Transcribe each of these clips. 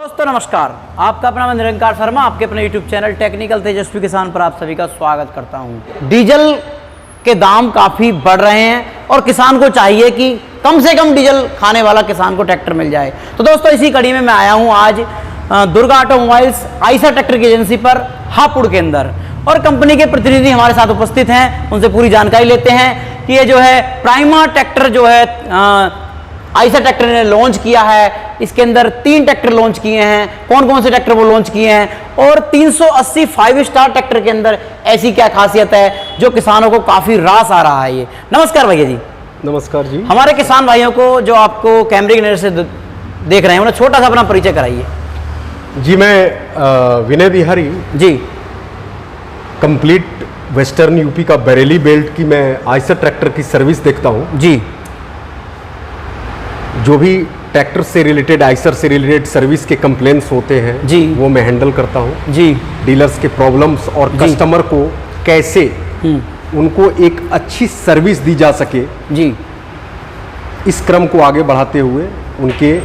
दोस्तों नमस्कार, आपका अपना मैं निरंकार शर्मा आपके अपने YouTube चैनल टेक्निकल तेजस्वी किसान पर आप सभी का स्वागत करता हूं। डीजल के दाम काफ़ी बढ़ रहे हैं और किसान को चाहिए कि कम से कम डीजल खाने वाला किसान को ट्रैक्टर मिल जाए। तो दोस्तों इसी कड़ी में मैं आया हूं आज दुर्गा ऑटोमोबाइल्स आइसर ट्रैक्टर की एजेंसी पर हापुड़ के अंदर, और कंपनी के प्रतिनिधि हमारे साथ उपस्थित हैं। उनसे पूरी जानकारी लेते हैं कि ये जो है प्राइमा ट्रैक्टर जो है आइसर ट्रैक्टर ने लॉन्च किया है। इसके अंदर 3 ट्रैक्टर लॉन्च किए हैं, कौन कौन से ट्रैक्टर वो लॉन्च किए हैं और 380 5 स्टार ट्रैक्टर के अंदर ऐसी क्या खासियत है जो किसानों को काफ़ी रास आ रहा है। ये नमस्कार भैया जी। नमस्कार जी। हमारे किसान भाइयों को जो आपको कैमरे की नज़र से देख रहे हैं उन्हें छोटा सा अपना परिचय कराइए। जी मैं Vinay Bihari ji, complete western UP का बरेली बेल्ट की मैं आइसर ट्रैक्टर की सर्विस देखता हूँ। जी, जो भी ट्रैक्टर से रिलेटेड आइसर से रिलेटेड सर्विस के कंप्लेंट्स होते हैं जी, वो मैं हैंडल करता हूँ। जी, डीलर्स के प्रॉब्लम्स और कस्टमर को कैसे उनको एक अच्छी सर्विस दी जा सके, जी, इस क्रम को आगे बढ़ाते हुए उनके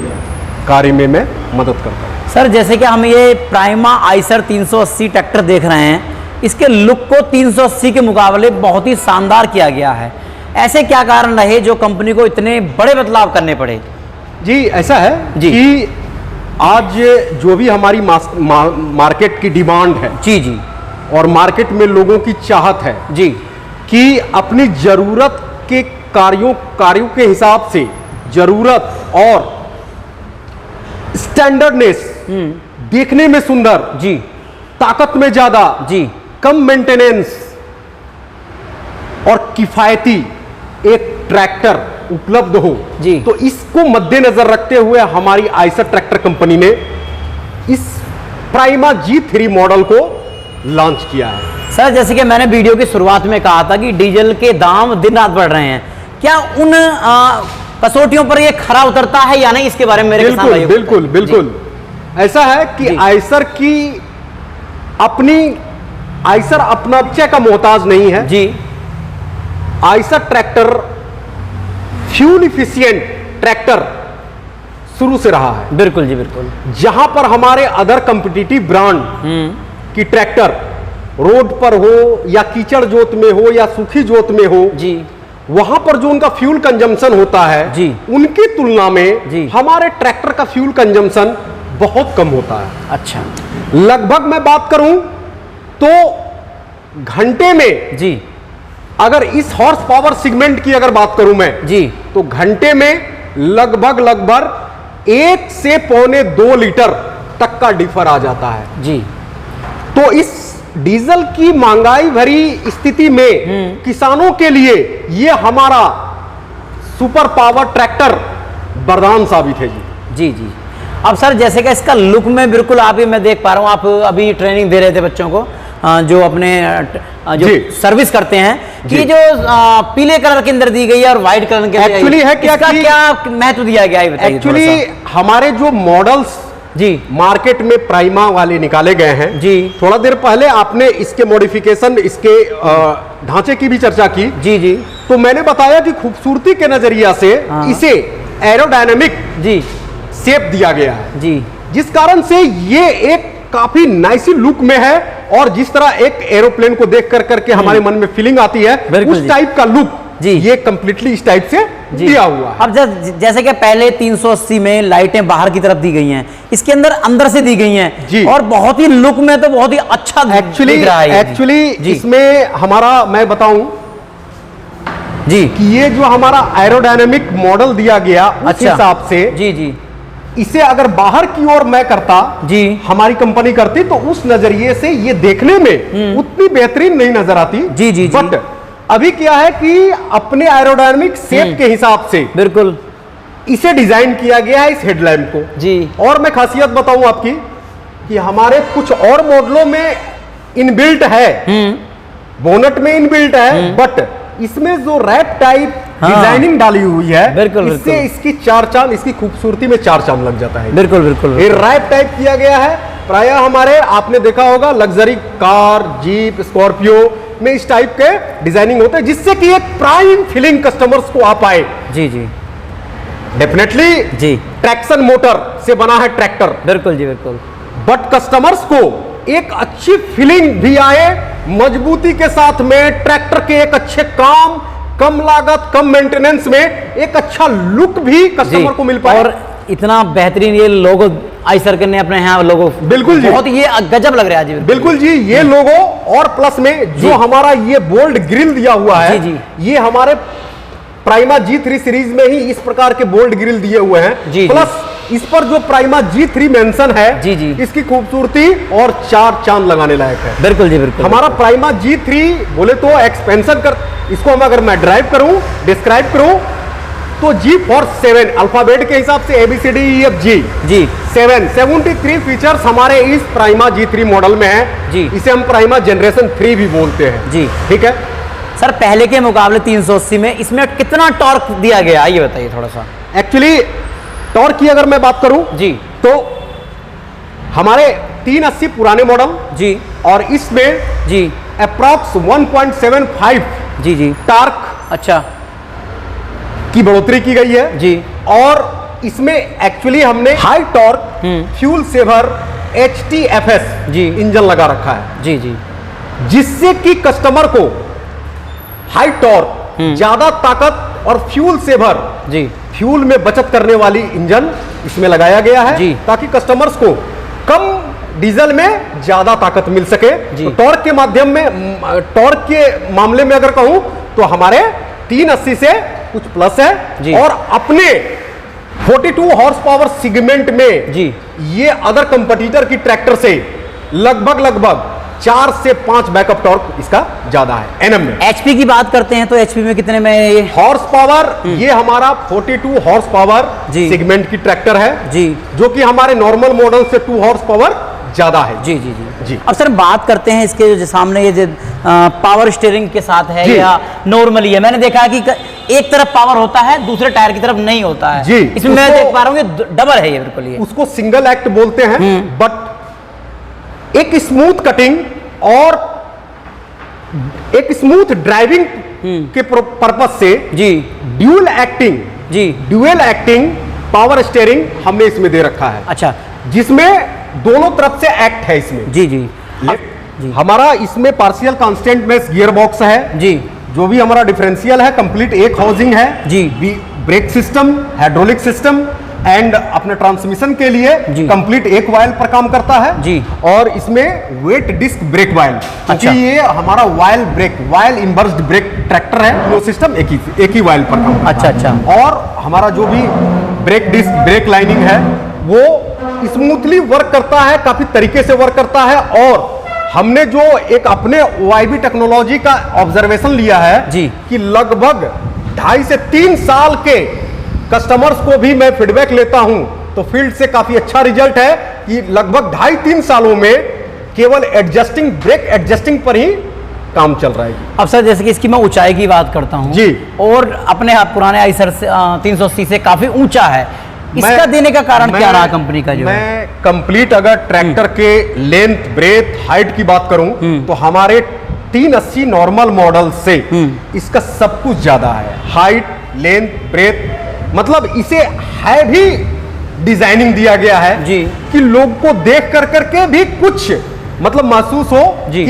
कार्य में मैं मदद करता हूँ। सर जैसे कि हम ये प्राइमा आइसर 380 ट्रैक्टर देख रहे हैं, इसके लुक को 380 के मुकाबले बहुत ही शानदार किया गया है। ऐसे क्या कारण रहे जो कंपनी को इतने बड़े बदलाव करने पड़े? जी ऐसा है जी, कि आज जो भी हमारी मार्केट की डिमांड है, जी जी, और मार्केट में लोगों की चाहत है जी, कि अपनी जरूरत के कार्यों के हिसाब से जरूरत और स्टैंडर्डनेस, देखने में सुंदर, जी, ताकत में ज्यादा, जी, कम मेंटेनेंस और किफायती एक ट्रैक्टर उपलब्ध हो, जी, तो इसको मद्देनजर रखते हुए हमारी आइसर ट्रैक्टर कंपनी ने इस प्राइमा G3 मॉडल को लॉन्च किया है। सर जैसे कि मैंने वीडियो की शुरुआत में कहा था कि डीजल के दाम दिन रात बढ़ रहे हैं, क्या उन कसौटियों पर ये खरा उतरता है या नहीं, इसके बारे में मेरे किसान भाइयों को बिल्कुल बताइए। बिल्कुल ऐसा है कि आइसर की आइसर अपना का मोहताज नहीं है जी। Eicher tractor fuel efficient tractor शुरू से रहा है। बिल्कुल जी, बिल्कुल। जहां पर हमारे अदर कंपिटिटिव ब्रांड की ट्रैक्टर रोड पर हो या कीचड़ जोत में हो या सूखी जोत में हो जी, वहां पर जो उनका फ्यूल कंजम्पशन होता है जी, उनकी तुलना में जी, हमारे ट्रैक्टर का फ्यूल कंजम्पशन बहुत कम होता है। अच्छा, लगभग मैं बात करूं तो घंटे में, जी, अगर इस हॉर्स पावर सेगमेंट की अगर बात करूं मैं, जी, तो घंटे में लगभग 1 से 1.25 लीटर तक का डिफर आ जाता है। जी। तो इस डीजल की महंगाई भरी स्थिति में किसानों के लिए यह हमारा सुपर पावर ट्रैक्टर वरदान साबित है। जी जी जी। अब सर जैसे कि इसका लुक में बिल्कुल आप ही मैं देख पा रहा हूँ, आप अभी ट्रेनिंग दे रहे थे बच्चों को जो अपने जो सर्विस करते हैं, कि जो पीले कलर के अंदर दी गई है और व्हाइट कलर के एक्चुअली है क्या, क्या महत्व दिया गया है बताइए। एक्चुअली हमारे जो मॉडल्स जी मार्केट में प्राइमा वाले निकाले गए हैं, जी थोड़ा देर पहले आपने इसके मॉडिफिकेशन, इसके ढांचे की भी चर्चा की। जी जी। तो मैंने बताया कि खूबसूरती के नजरिया से इसे एरोडायनामिक जी शेप दिया गया है, जी, जिस कारण से ये एक काफी नाइस लुक में है, और जिस तरह एक एरोप्लेन को देख करके हमारे मन में फीलिंग आती है, उस टाइप का लुक जी ये कंप्लीटली इस टाइप से दिया हुआ है। अब जैसे कि पहले 380 में लाइटें बाहर की तरफ दी गई हैं, इसके अंदर से दी गई हैं जी, और बहुत ही लुक में तो बहुत ही अच्छा दिख रहा है। एक्चुअली इसमें हमारा मैं बताऊं जी कि ये जो हमारा एरोडायनामिक मॉडल दिया गया उस हिसाब से, जी जी, इसे अगर बाहर की ओर मैं करता जी, हमारी कंपनी करती, तो उस नजरिए से ये देखने में उतनी बेहतरीन नहीं नजर आती। जी जी, बट अभी क्या है कि अपने एरोडायनामिक शेप के हिसाब से बिल्कुल इसे डिजाइन किया गया है इस हेडलैम्प को जी। और मैं खासियत बताऊं आपकी कि हमारे कुछ और मॉडलों में इनबिल्ट है, बोनट में इनबिल्ट है, बट इसमें जो रैप टाइप डिजाइनिंग डाली हुई है, बिल्कुल, इससे इसकी चार चांद, इसकी खूबसूरती में चार चांद लग जाता है। बिल्कुल बिल्कुल, ये रैप टाइप किया गया है। प्रायः हमारे आपने देखा होगा लग्जरी कार, जीप, स्कॉर्पियो में इस टाइप के डिजाइनिंग होते हैं, जिससे कि एक प्राइम फीलिंग कस्टमर्स को आ पाए। जी जी। डेफिनेटली जी, ट्रैक्शन मोटर से बना है ट्रैक्टर, बिल्कुल जी बिल्कुल। बट कस्टमर्स को एक अच्छी फीलिंग भी आए, मजबूती के साथ में ट्रैक्टर के एक अच्छे काम, कम लागत कम मेंटेनेंस में एक अच्छा लुक भी कस्टमर को मिल पाए। और इतना बेहतरीन ये लोगो आई सर्कल ने अपने यहाँ लोगो, बिल्कुल जी, बहुत ये गजब लग रहा है जी। बिल्कुल जी, ये लोगो और प्लस में जो हमारा ये बोल्ड ग्रिल दिया हुआ है, जी, ये हमारे प्राइमा G3 सीरीज में ही इस प्रकार के बोल्ड ग्रिल दिए हुए हैं। जी, प्लस इस पर जो प्राइमा G3 मेंशन है, जी जी, इसकी खूबसूरती और 4 चांद लगाने लायक है। बिल्कुल जी बिल्कुल। हमारा प्राइमा G3 बोले तो एक्सपेंशन कर, इसको हम अगर मैं ड्राइव करूं, डिस्क्राइब करूं, तो G for 7 अल्फाबेट के हिसाब से ABCDEFG जी 73 फीचर्स हमारे इस प्राइमा G3 मॉडल में है जी। इसे हम प्राइमा जनरेशन 3 भी बोलते हैं जी, ठीक है सर। पहले के मुकाबले 380 में इसमें कितना टॉर्क दिया गया, ये बताइए थोड़ा सा। एक्चुअली टॉर्क की अगर मैं बात करूं जी, तो हमारे 380 पुराने मॉडल जी, और इसमें जी अप्रॉक्स 1.75 जी जी टार्क अच्छा की बढ़ोतरी की गई है जी। और इसमें एक्चुअली हमने high torque fuel saver HTFS जी इंजन लगा रखा है जी जी, जिससे कि कस्टमर को हाई टॉर्क, ज्यादा ताकत और फ्यूल सेवर, जी फ्यूल में बचत करने वाली इंजन इसमें लगाया गया है जी। ताकि कस्टमर्स को कम डीजल में ज्यादा ताकत मिल सके। तो टॉर्क के माध्यम में, टॉर्क के मामले में अगर कहूं तो हमारे 380 से कुछ प्लस है और अपने 42 हॉर्स पावर सेगमेंट में जी ये अदर कंपटीटर की ट्रैक्टर से लगभग 4 से 5 बैकअप टॉर्क इसका ज्यादा है एनएम में। एचपी की बात करते हैं तो एचपी में कितने में ये हॉर्स पावर, ये हमारा 42 हॉर्स पावर सेगमेंट की ट्रैक्टर है जी, जो कि हमारे नॉर्मल मॉडल से 2 हॉर्स पावर ज्यादा है। जी जी जी जी। अब सर बात करते हैं इसके जो सामने ये जो पावर स्टीयरिंग के साथ है या नॉर्मली है। मैंने देखा है कि एक तरफ पावर होता है, दूसरे टायर की तरफ नहीं होता है जी। इसमें मैं देख पा रहा हूँ कि डबल है ये बिल्कुल। ये उसको सिंगल एक्ट बोलते हैं, बट एक स्मूथ कटिंग और एक स्मूथ ड्राइविंग के पर्पस से जी ड्यूल एक्टिंग पावर स्टीयरिंग हमने इसमें दे रखा है। अच्छा, जिसमें दोनों तरफ से एक्ट है इसमें। जी जी जी। हमारा इसमें partial constant mesh gear box है जी, जो भी हमारा डिफरेंशियल है कंप्लीट एक हाउसिंग है जी, brake system, hydraulic system and अपने ट्रांसमिशन के लिए कंप्लीट एक वायल पर काम करता है जी। और इसमें वेट डिस्क ब्रेक वायल, क्योंकि ये हमारा वायल इनवर्स्ड ब्रेक ट्रैक्टर है, वो सिस्टम एक ही वायल पर काम करता है। अच्छा। और हमारा जो भी ब्रेक डिस्क ब्रेक लाइनिंग है वो स्मूथली वर्क करता है, काफी तरीके से वर्क करता है। और हमने जो एक अपने OIB टेक्नोलॉजी का ऑब्जर्वेशन लिया है जी, कि लगभग 2.5 से 3 साल के कस्टमर्स को भी मैं फीडबैक लेता हूं तो फील्ड से काफी अच्छा रिजल्ट है कि लगभग 2.5-3 सालों में केवल ब्रेक एडजस्टिंग पर ही काम चल रहा है। अब सर जैसे कि इसकी मैं ऊंचाई की बात करता हूं जी, और अपने पुराने आइसर से 380 से काफी ऊंचा है, इसका देने का कारण क्या रहा कंपनी का? जो मैं कंप्लीट अगर ट्रैक्टर के लेंथ, ब्रेथ, हाइट की बात करूं तो हमारे 380 नॉर्मल मॉडल से इसका सब कुछ ज्यादा है। हाइट, लेंथ, ब्रेथ, मतलब इसे है भी डिजाइनिंग दिया गया है जी, कि लोग को देख करके भी कुछ मतलब महसूस हो कि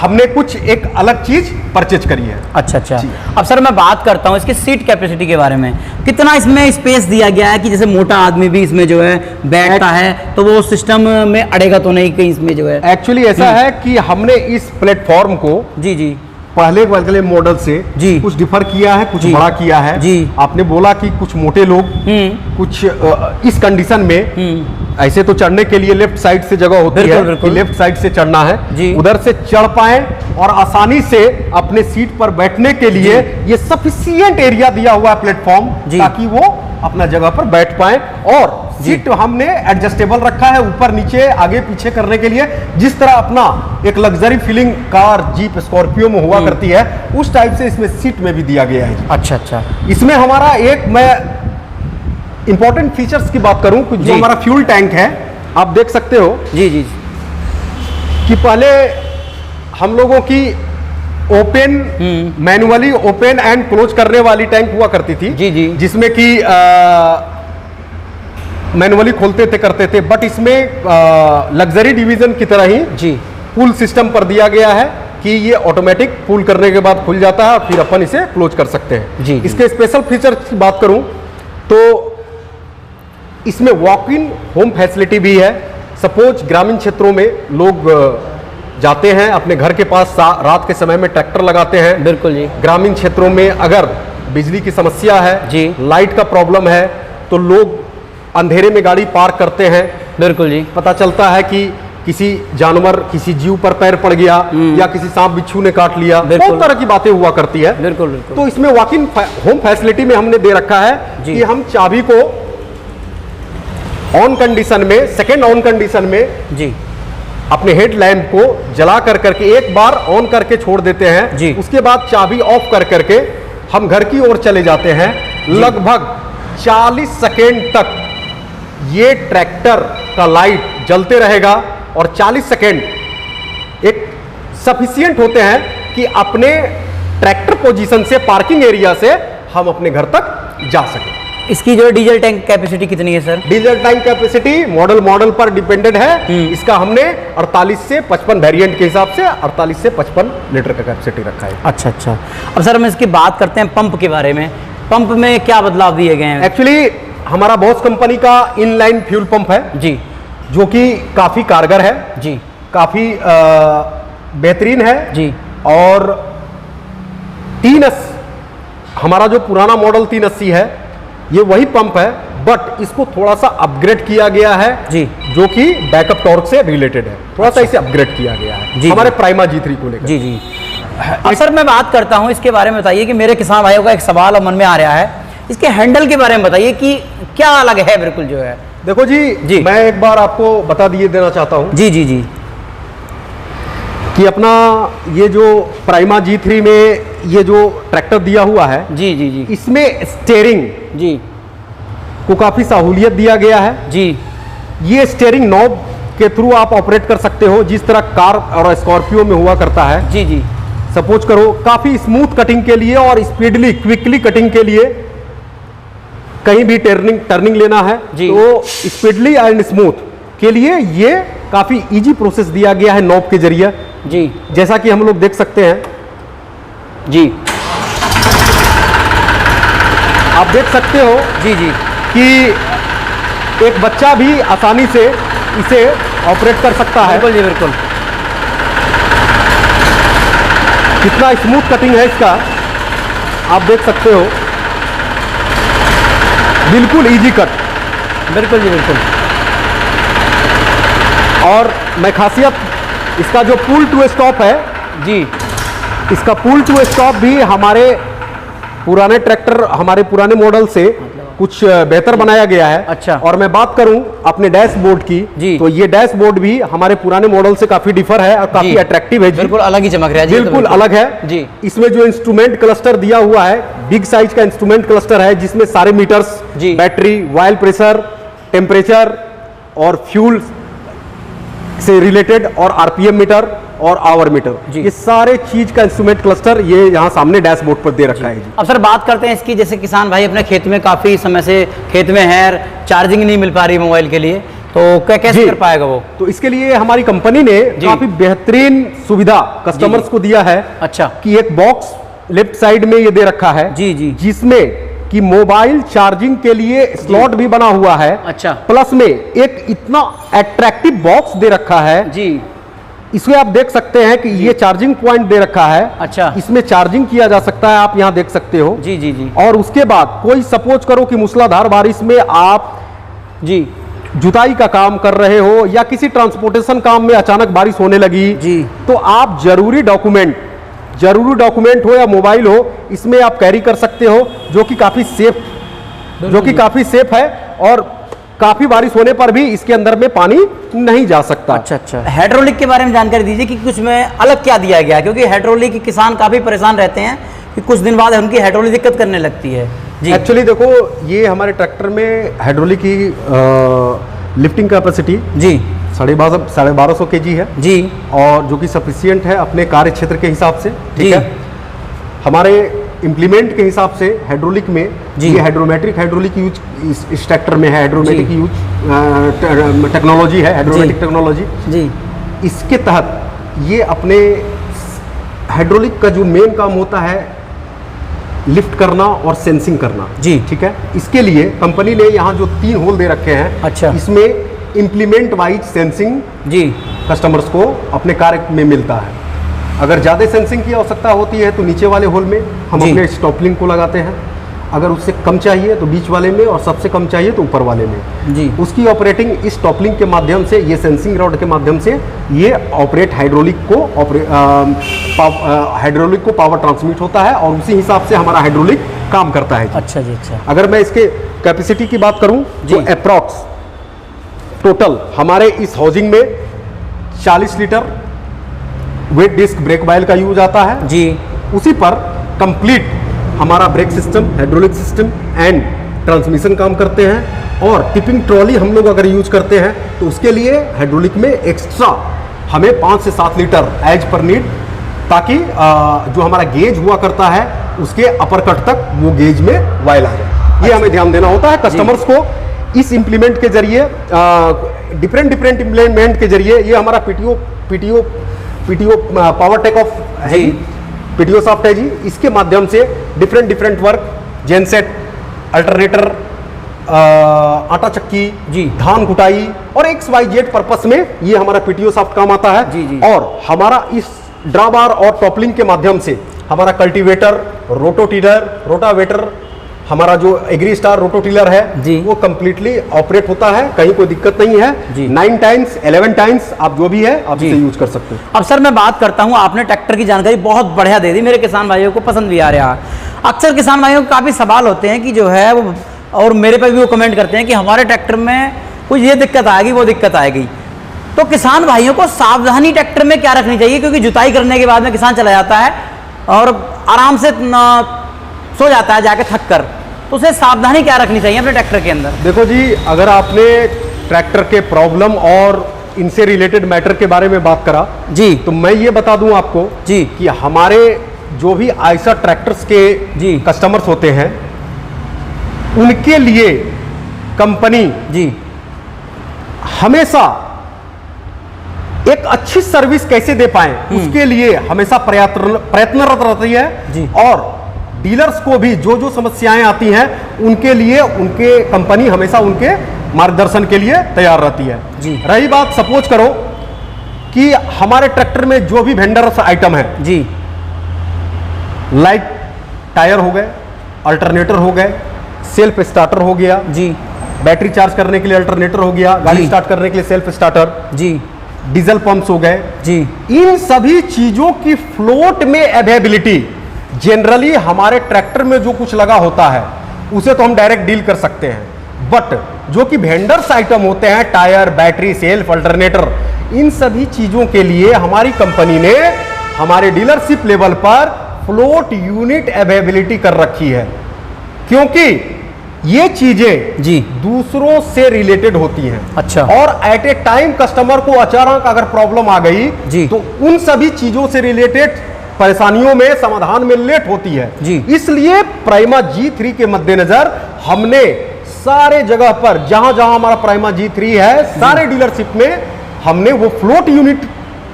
हमने कुछ एक अलग चीज परचेज करी है। अच्छा अच्छा। अब सर मैं बात करता हूँ इसकी सीट कैपेसिटी के बारे में, कितना इसमें स्पेस दिया गया है कि जैसे मोटा आदमी भी इसमें जो है बैठता है तो वो सिस्टम में अड़ेगा तो नहीं कहीं इसमें जो है? एक्चुअली ऐसा है कि हमने इस प्लेटफॉर्म को जी जी पहले वाले मॉडल से जी कुछ डिफर किया है, कुछ बड़ा किया है जी। आपने बोला कि कुछ मोटे लोग कुछ इस कंडीशन में ऐसे तो चढ़ने के लिए लेफ्ट साइड से जगह होती है कि लेफ्ट साइड से चढ़ना है, उधर से चढ़ पाए और आसानी से अपने सीट पर बैठने के लिए ये सफिशिएंट एरिया दिया हुआ है प्लेटफॉर्म, ताकि वो अपना जगह पर बैठ पाए। और सीट हमने एडजस्टेबल रखा है, ऊपर नीचे आगे पीछे करने के लिए, जिस तरह अपना एक luxury feeling car, jeep, Scorpio में हुआ करती है उस टाइप से इसमें सीट में भी दिया गया है। अच्छा अच्छा। इसमें हमारा एक मैं इंपॉर्टेंट फीचर्स की बात करूं, जो हमारा फ्यूल टैंक है, आप देख सकते हो जी जी कि पहले हम लोगों की open manually open and close करने वाली टैंक हुआ करती थी। जी जी। जिसमें कि मैनुअली खोलते थे करते थे, बट इसमें लग्जरी डिवीजन की तरह ही जी पुल सिस्टम पर दिया गया है कि ये ऑटोमेटिक पुल करने के बाद खुल जाता है और फिर अपन इसे क्लोज कर सकते हैं। जी, इसके स्पेशल फीचर की बात करूं तो इसमें वॉक इन होम फैसिलिटी भी है। सपोज ग्रामीण क्षेत्रों में लोग जाते हैं अपने घर के पास, रात के समय में ट्रैक्टर लगाते हैं। बिल्कुल जी। ग्रामीण क्षेत्रों में अगर बिजली की समस्या है जी, लाइट का प्रॉब्लम है, तो लोग अंधेरे में गाड़ी पार्क करते हैं। बिल्कुल जी। पता चलता है कि किसी जानवर, किसी जीव पर पैर पड़ गया या किसी सांप बिच्छू ने काट लिया, बहुत तरह की बातें हुआ करती है। बिल्कुल बिल्कुल। तो इसमें वॉक इन होम फैसिलिटी में हमने दे रखा है कि हम चाबी को ऑन कंडीशन में, सेकेंड ऑन कंडीशन में जी अपने हेड लैंप को जला करके एक बार ऑन करके छोड़ देते हैं जी। उसके बाद चाबी ऑफ करके हम घर की ओर चले जाते हैं। लगभग 40 सेकेंड तक ये ट्रैक्टर का लाइट जलते रहेगा और 40 सेकेंड एक सफिशिएंट होते हैं कि अपने ट्रैक्टर पोजीशन से, पार्किंग एरिया से हम अपने घर तक जा सकें। इसकी जो डीजल टैंक कैपेसिटी कितनी है sir? Diesel tank capacity model पर डिपेंडेंट है। इसका हमने 48 से 55 वेरिएंट के हिसाब से 48 से 55 लीटर का कैपेसिटी रखा है। अच्छा अच्छा। अब सर हम इसकी बात करते हैं पंप के बारे में। पंप में क्या बदलाव दिए गए हैं? एक्चुअली हमारा बॉस कंपनी का इनलाइन फ्यूल पंप है जी, जो कि काफी कारगर है जी, काफी बेहतरीन है जी। और 380 हमारा जो पुराना मॉडल 380 है ये वही पंप है, बट इसको थोड़ा सा अपग्रेड किया गया है जी, जो कि बैकअप टॉर्क से रिलेटेड है। थोड़ा सा इसे अपग्रेड किया गया है जी, हमारे प्राइमा G3 को लेकर। जी जी। अब सर मैं बात करता हूं इसके बारे में, बताइए कि मेरे किसान भाइयों का एक सवाल और मन में आ रहा है, इसके हैंडल के बारे में बताइए कि क्या अलग है बिल्कुल जो है। देखो जी, मैं एक बार आपको बता दिए देना चाहता हूं जी जी जी कि अपना ये जो प्राइमा G3 में ये जो ट्रैक्टर दिया हुआ है, जी जी जी, इसमें स्टीयरिंग जी को काफी सहूलियत दिया गया है। जी, ये स्टीयरिंग नॉब के थ्रू आप ऑपरेट कर सकते हो, जिस तरह कार और स्कॉर्पियो में हुआ करता है। जी जी। सपोज करो काफी स्मूथ कटिंग के लिए और स्पीडली क्विकली कटिंग के लिए कहीं भी टर्निंग लेना है तो स्पीडली एंड स्मूथ के लिए ये काफी इजी प्रोसेस दिया गया है नॉब के जरिए। जी, जैसा कि हम लोग देख सकते हैं जी, आप देख सकते हो जी जी, कि एक बच्चा भी आसानी से इसे ऑपरेट कर सकता है। बिल्कुल जी बिल्कुल। कितना स्मूथ कटिंग है इसका आप देख सकते हो, बिल्कुल इजी कट। बिल्कुल जी बिल्कुल। और मैं खासियत इसका जो पुल टू स्टॉप है जी, इसका पुल टू स्टॉप भी हमारे पुराने ट्रैक्टर, हमारे पुराने मॉडल से कुछ बेहतर बनाया गया है। अच्छा। और मैं बात करूं अपने डैशबोर्ड की जी, तो ये डैशबोर्ड भी हमारे पुराने मॉडल से काफी डिफर है और काफी अट्रैक्टिव है। बिल्कुल अलग ही चमक रहा है जी, बिल्कुल अलग है जी। इसमें जो इंस्ट्रूमेंट क्लस्टर दिया हुआ है, बिग साइज का इंस्ट्रूमेंट क्लस्टर है जिसमें सारे meters, battery, oil pressure, temperature और फ्यूल से रिलेटेड और आरपीएम मीटर और आवर मीटर, ये सारे चीज का इंस्ट्रूमेंट क्लस्टर ये यहाँ सामने डैशबोर्ड पर दे रखा है जी। अब सर बात करते हैं इसकी, जैसे किसान भाई अपने खेत में काफी समय से खेत में है, चार्जिंग नहीं मिल पा रही मोबाइल के लिए, तो कैसे कर पाएगा वो? तो इसके लिए हमारी कंपनी ने काफी बेहतरीन सुविधा कस्टमर्स को दिया है। अच्छा। कि एक बॉक्स लेफ्ट साइड में ये दे रखा है जी जी, जिसमें कि मोबाइल चार्जिंग के लिए स्लॉट भी बना हुआ है। अच्छा। प्लस में एक इतना अट्रैक्टिव बॉक्स दे रखा है जी, इसमें आप देख सकते हैं कि ये चार्जिंग पॉइंट दे रखा है। अच्छा। इसमें चार्जिंग किया जा सकता है, आप यहाँ देख सकते हो। जी जी जी। और उसके बाद कोई सपोज करो कि मूसलाधार बारिश में आप जी जुताई का काम कर रहे हो या किसी ट्रांसपोर्टेशन काम में अचानक बारिश होने लगी जी, तो आप जरूरी डॉक्यूमेंट हो या मोबाइल हो, इसमें आप कैरी कर सकते हो, जो कि काफी सेफ है और काफी बारिश होने पर भी इसके अंदर में पानी नहीं जा सकता। अच्छा अच्छा। हाइड्रोलिक के बारे में जानकारी दीजिए कि कुछ में अलग क्या दिया गया है, क्योंकि हाइड्रोलिक के किसान काफी परेशान रहते हैं कि कुछ दिन बाद उनकी हाइड्रोलिक दिक्कत करने लगती है जी। एक्चुअली देखो ये हमारे ट्रैक्टर में हाइड्रोलिक की लिफ्टिंग कैपेसिटी जी 1250 kg है जी, और जो कि सफिशियंट है अपने कार्य क्षेत्र के हिसाब से, जी। ठीक है। हमारे इम्प्लीमेंट के हिसाब से हाइड्रोलिक में ये हाइड्रोमेट्रिक हाइड्रोलिक यूज इस ट्रैक्टर में है, हाइड्रोमेट्रिक यूज टेक्नोलॉजी है, हाइड्रोमेट्रिक टेक्नोलॉजी जी। इसके तहत ये अपने हाइड्रोलिक का जो मेन काम होता है लिफ्ट करना और सेंसिंग करना, जी, ठीक है। इसके लिए कंपनी ने यहाँ जो 3 होल दे रखे हैं, अच्छा, इसमें इम्प्लीमेंट वाइज सेंसिंग जी कस्टमर्स को अपने कार्य में मिलता है। अगर ज़्यादा सेंसिंग की आवश्यकता होती है तो नीचे वाले होल में हम अपने स्टॉप लिंक को लगाते हैं, अगर उससे कम चाहिए तो बीच वाले में, और सबसे कम चाहिए तो ऊपर वाले में जी। उसकी ऑपरेटिंग इस स्टॉप लिंक के माध्यम से, ये सेंसिंग रॉड के माध्यम से ये ऑपरेट हाइड्रोलिक को पावर ट्रांसमिट होता है और उसी हिसाब से हमारा हाइड्रोलिक काम करता है। अच्छा जी, अच्छा। अगर मैं इसके कैपेसिटी की बात करूं तो अप्रॉक्स टोटल हमारे इस हाउसिंग में 40 लीटर वेट डिस्क ब्रेक बाइल का यूज आता है जी। उसी पर कंप्लीट हमारा brake system, hydraulic system and transmission काम करते हैं। और टिपिंग ट्रॉली हम लोग अगर यूज करते हैं तो उसके लिए हाइड्रोलिक में एक्स्ट्रा हमें 5 से 7 लीटर एज पर नीड, ताकि जो हमारा गेज हुआ करता है उसके अपर कट तक वो गेज में वाइल आ जाए। ये हमें ध्यान देना होता है कस्टमर्स को। इस इम्प्लीमेंट के जरिए डिफरेंट इम्प्लीमेंट के जरिए ये हमारा पीटीओ पावर टेक ऑफ है, पीटीओ सॉफ्ट है जी। इसके माध्यम से डिफरेंट वर्क, जेनसेट, अल्टरनेटर, आटा चक्की, जी, धान कुटाई और XYZ पर्पस में ये हमारा पीटीओ सॉफ्ट काम आता है। जी, जी। और हमारा इस ड्राबार और टॉपलिंग के माध्यम से हमारा कल्टीवेटर, रोटोटीलर, रोटावेटर, हमारा जो एग्री स्टार रोटोटीलर है जी, वो कंप्लीटली ऑपरेट होता है, कहीं कोई दिक्कत नहीं है। 9 टाइम्स 11 टाइम्स आप जो भी है आप इसे यूज कर सकते हैं। अब सर मैं बात करता हूँ, आपने ट्रैक्टर की जानकारी बहुत बढ़िया दे दी, मेरे किसान भाइयों को पसंद भी आ रहा है। अक्सर किसान भाइयों को काफ़ी सवाल होते हैं कि जो है वो, और मेरे पे भी वो कमेंट करते हैं कि हमारे ट्रैक्टर में कुछ ये दिक्कत आएगी, वो दिक्कत आएगी। तो किसान भाइयों को सावधानी ट्रैक्टर में क्या रखनी चाहिए, क्योंकि जुताई करने के बाद में किसान चला जाता है और आराम से सो जाता है जाके थक कर, तो उसे सावधानी क्या रखनी चाहिए अपने ट्रैक्टर के अंदर? देखो जी, अगर आपने ट्रैक्टर के प्रॉब्लम और इनसे रिलेटेड मैटर के बारे में बात करा जी, तो मैं ये बता दूं आपको जी कि हमारे जो भी आयशर ट्रैक्टर्स के जी कस्टमर्स होते हैं उनके लिए कंपनी जी हमेशा एक अच्छी सर्विस कैसे दे पाए उसके लिए हमेशा प्रयत्नरत रहती है जी। और डीलर्स को भी जो समस्याएं आती हैं उनके लिए उनके कंपनी हमेशा उनके मार्गदर्शन के लिए तैयार रहती है जी। रही बात, सपोज करो कि हमारे ट्रैक्टर में जो भी वेंडर्स आइटम है जी, लाइक टायर हो गए, अल्टरनेटर हो गए, सेल्फ स्टार्टर हो गया जी, बैटरी चार्ज करने के लिए अल्टरनेटर हो गया, गाड़ी स्टार्ट करने के लिए सेल्फ स्टार्टर जी, डीजल पंप्स हो गए जी, इन सभी चीजों की फ्लोट में अवेलेबिलिटी जनरली हमारे ट्रैक्टर में जो कुछ लगा होता है उसे तो हम डायरेक्ट डील कर सकते हैं, बट जो कि वेंडर्स आइटम होते हैं, टायर, बैटरी, सेल्फ, अल्टरनेटर, इन सभी चीजों के लिए हमारी कंपनी ने हमारे डीलरशिप लेवल पर फ्लोट यूनिट अवेलेबिलिटी कर रखी है, क्योंकि ये चीजें जी दूसरों से रिलेटेड होती हैं। अच्छा। और एट ए टाइम कस्टमर को अचानक अगर प्रॉब्लम आ गई जी, तो उन सभी चीजों से रिलेटेड परेशानियों में समाधान में लेट होती है जी। इसलिए प्राइमा G3 के मद्देनजर हमने सारे जगह पर जहां जहां हमारा प्राइमा G3 है, सारे डीलरशिप में हमने वो फ्लोट यूनिट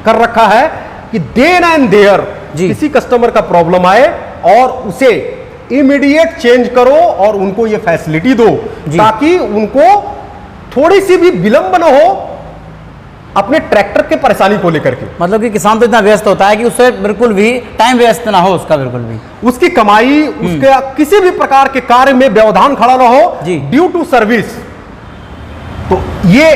कर रखा है कि देन एंड देयर किसी कस्टमर का प्रॉब्लम आए और उसे इमीडिएट चेंज करो और उनको ये फैसिलिटी दो, ताकि उनको थोड़ी सी भी विलंब न हो अपने ट्रैक्टर के परेशानी को लेकर के। मतलब कि किसान तो इतना व्यस्त होता है कि उससे बिल्कुल भी टाइम वेस्ट ना हो, उसका बिल्कुल भी उसकी कमाई, उसके किसी भी प्रकार के कार्य में व्यवधान खड़ा ना हो ड्यू टू सर्विस। तो ये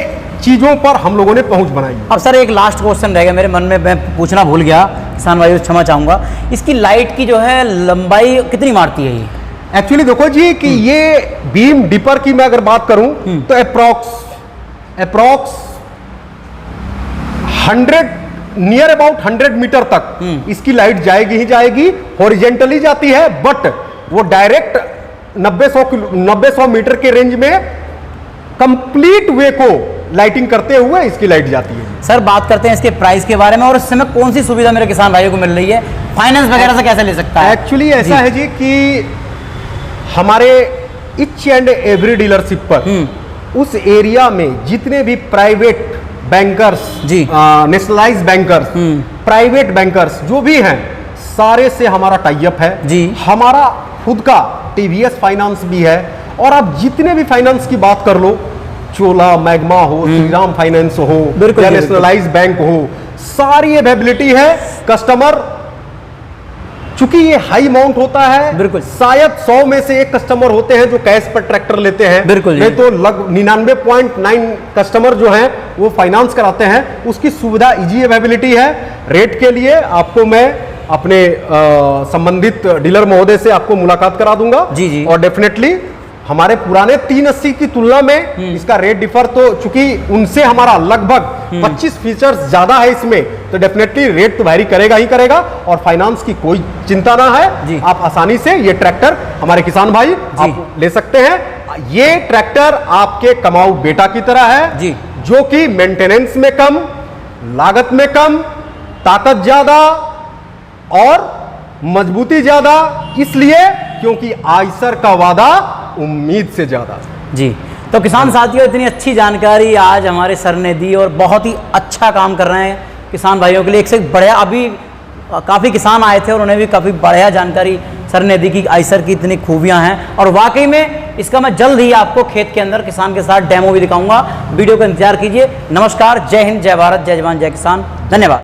चीजों पर हम लोगों ने पहुंच बनाई। अब सर एक लास्ट क्वेश्चन रह गया मेरे मन में, मैं पूछना भूल गया, किसान भाइयों से क्षमा चाहूंगा, इसकी लाइट की जो है लंबाई कितनी मारती है ये? एक्चुअली देखो जी कि ये बीम डिपर की मैं अगर बात करूं तो अप्रॉक्स नियर अबाउट 100 मीटर तक इसकी लाइट जाएगी ही जाएगी, हॉरिजेंटली जाती है, बट वो डायरेक्ट 90-100 मीटर के रेंज में कंप्लीट वे को लाइटिंग करते हुए इसकी लाइट जाती है। सर बात करते हैं इसके प्राइस के बारे में और इस समय कौन सी सुविधा मेरे किसान भाइयों को मिल रही है, फाइनेंस वगैरह से कैसे ले सकता है? एक्चुअली ऐसा है जी कि हमारे ईच एंड एवरी डीलरशिप पर उस एरिया में जितने भी प्राइवेट बैंकर्स जी, नेशनलाइज्ड बैंकर्स, प्राइवेट बैंकर्स जो भी हैं, सारे से हमारा टाई अप है जी। हमारा खुद का टीवीएस फाइनेंस भी है, और आप जितने भी फाइनेंस की बात कर लो, चोला मैग्मा हो, श्रीराम फाइनेंस हो या नेशनलाइज्ड बैंक हो, सारी अवेलेबिलिटी है। कस्टमर चूंकि ये हाई अमाउंट होता है, बिल्कुल शायद 100 में से एक कस्टमर होते हैं जो कैश पर ट्रैक्टर लेते हैं, बिल्कुल नहीं तो 99.9 कस्टमर जो हैं वो फाइनेंस कराते हैं। उसकी सुविधा इजी अवेलेबिलिटी है। रेट के लिए आपको मैं अपने संबंधित डीलर महोदय से आपको मुलाकात करा दूंगा जी जी। और डेफिनेटली हमारे पुराने 380 की तुलना में इसका रेट डिफर, तो चूंकि उनसे हमारा लगभग 25 फीचर्स ज्यादा है इसमें, तो डेफिनेटली रेट तो वैरी करेगा ही करेगा, और फाइनेंस की कोई चिंता ना है। आप आसानी से ये ट्रैक्टर हमारे किसान भाई आप ले सकते हैं। ये ट्रैक्टर आपके कमाऊ बेटा की तरह है जी, जो कि मेंटेनेंस में कम, लागत में कम, ताकत ज्यादा और मजबूती ज्यादा, इसलिए क्योंकि आयसर का वादा उम्मीद से ज्यादा जी। तो किसान साथियों, इतनी अच्छी जानकारी आज हमारे सर ने दी और बहुत ही अच्छा काम कर रहे हैं किसान भाइयों के लिए। एक से बढ़िया, अभी काफ़ी किसान आए थे और उन्हें भी काफ़ी बढ़िया जानकारी सर ने दी कि आयसर की इतनी खूबियां हैं, और वाकई में इसका मैं जल्द ही आपको खेत के अंदर किसान के साथ डेमो भी दिखाऊंगा। वीडियो का इंतजार कीजिए। नमस्कार, जय हिंद, जय भारत, जय जवान, जय किसान, धन्यवाद।